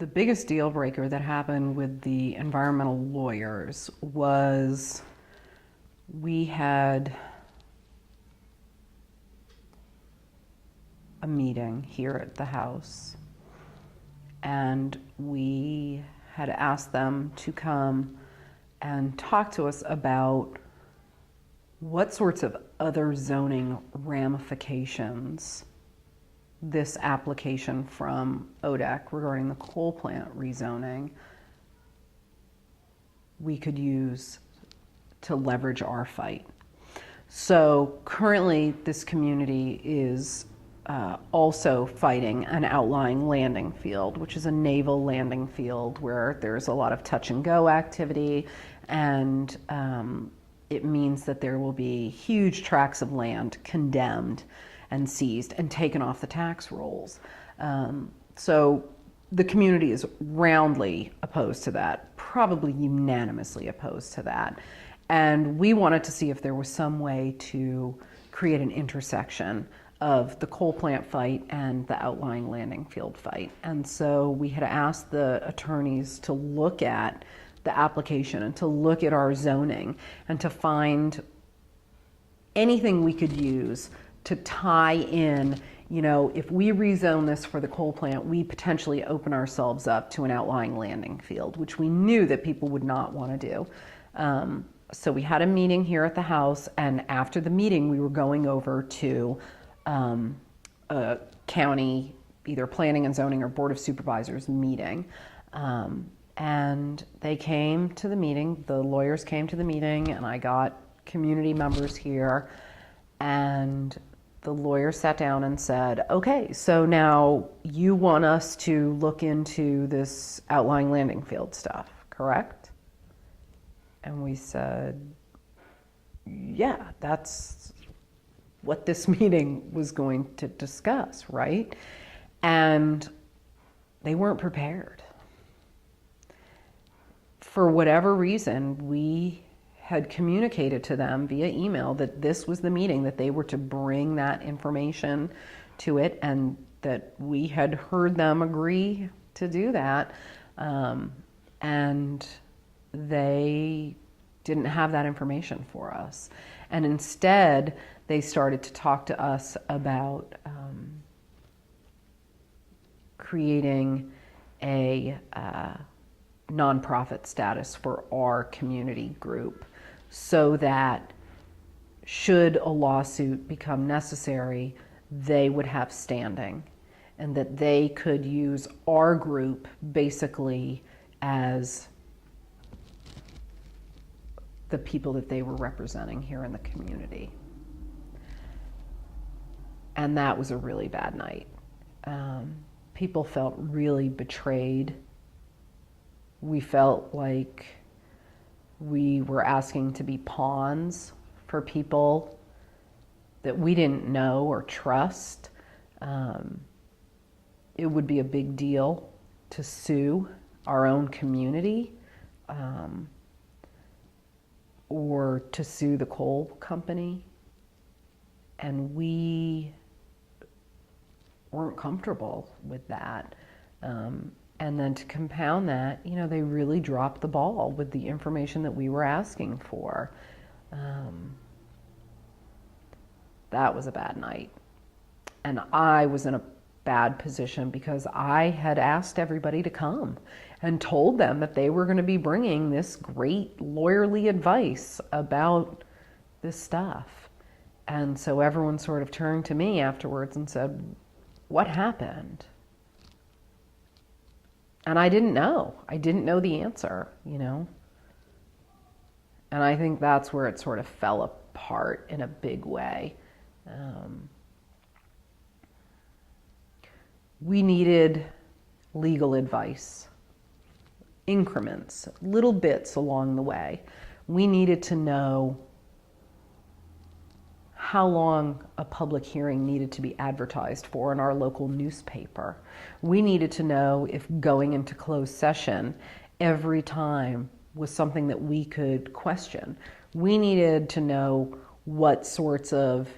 The biggest deal breaker that happened with the environmental lawyers was we had a meeting here at the house, and we had asked them to come and talk to us about what sorts of other zoning ramifications this application from ODEC regarding the coal plant rezoning we could use to leverage our fight. So currently this community is also fighting an outlying landing field, which is a naval landing field where there's a lot of touch and go activity, and it means that there will be huge tracts of land condemned and seized and taken off the tax rolls. So the community is roundly opposed to that, probably unanimously opposed to that. And we wanted to see if there was some way to create an intersection of the coal plant fight and the outlying landing field fight. And so we had asked the attorneys to look at the application and to look at our zoning and to find anything we could use to tie in, you know, if we rezone this for the coal plant, we potentially open ourselves up to an outlying landing field, which we knew that people would not want to do. So we had a meeting here at the house, and after the meeting, we were going over to a county, either planning and zoning or board of supervisors meeting. And they came to the meeting, the lawyers came to the meeting, and I got community members here, and the lawyer sat down and said, okay, so now you want us to look into this outlying landing field stuff, correct? And we said, yeah, that's what this meeting was going to discuss, right? And they weren't prepared. For whatever reason, we had communicated to them via email that this was the meeting, that they were to bring that information to it, and that we had heard them agree to do that. And they didn't have that information for us. And instead, they started to talk to us about creating a nonprofit status for our community group, so that should a lawsuit become necessary, they would have standing, and that they could use our group basically as the people that they were representing here in the community. And that was a really bad night. People felt really betrayed. We felt like we were asking to be pawns for people that we didn't know or trust. It would be a big deal to sue our own community, or to sue the coal company. And we weren't comfortable with that. And then to compound that, you know, they really dropped the ball with the information that we were asking for. That was a bad night. And I was in a bad position because I had asked everybody to come and told them that they were going to be bringing this great lawyerly advice about this stuff. And so everyone sort of turned to me afterwards and said, what happened? And I didn't know. I didn't know the answer, you know? And I think that's where it sort of fell apart in a big way. We needed legal advice, increments, little bits along the way. We needed to know how long a public hearing needed to be advertised for in our local newspaper. We needed to know if going into closed session every time was something that we could question. We needed to know what sorts of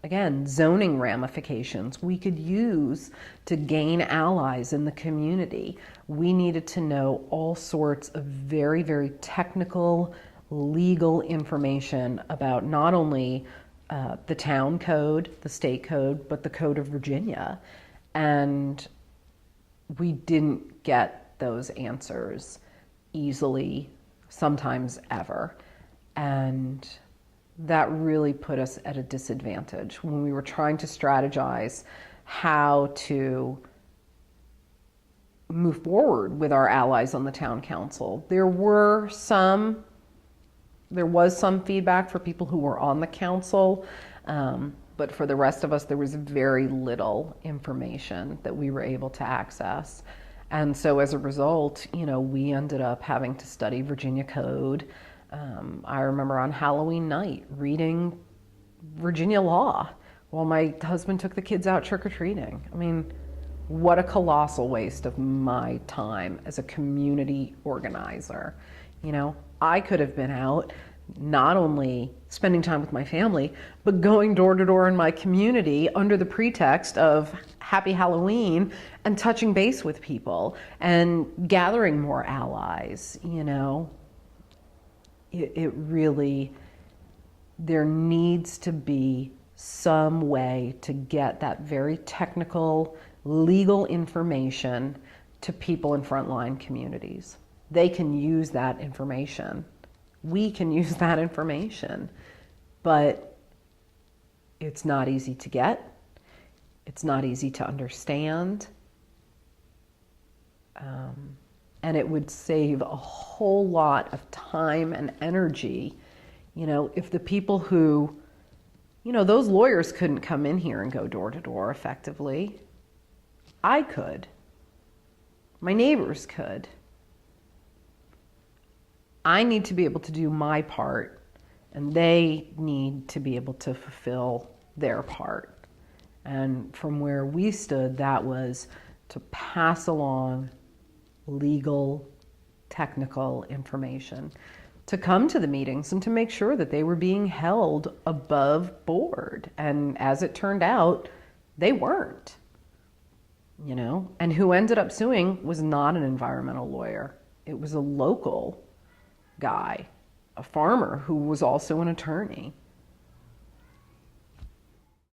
again, zoning ramifications we could use to gain allies in the community. We needed to know all sorts of very, very technical, legal information about not only the town code, the state code, but the code of Virginia. And we didn't get those answers easily, sometimes ever. And that really put us at a disadvantage when we were trying to strategize how to move forward with our allies on the town council. There was some feedback for people who were on the council, but for the rest of us, there was very little information that we were able to access. And so as a result, we ended up having to study Virginia code. I remember on Halloween night reading Virginia law while my husband took the kids out trick-or-treating. I mean, what a colossal waste of my time as a community organizer. I could have been out not only spending time with my family, but going door to door in my community under the pretext of Happy Halloween and touching base with people and gathering more allies. It really, there needs to be some way to get that very technical, legal information to people in frontline communities. They can use that information. We can use that information, but it's not easy to get. It's not easy to understand. And it would save a whole lot of time and energy, if the people who, those lawyers couldn't come in here and go door to door effectively. I could. My neighbors could. I need to be able to do my part, and they need to be able to fulfill their part. And from where we stood, that was to pass along legal, technical information, to come to the meetings and to make sure that they were being held above board. And as it turned out, they weren't. And who ended up suing was not an environmental lawyer. It was a local guy, a farmer who was also an attorney.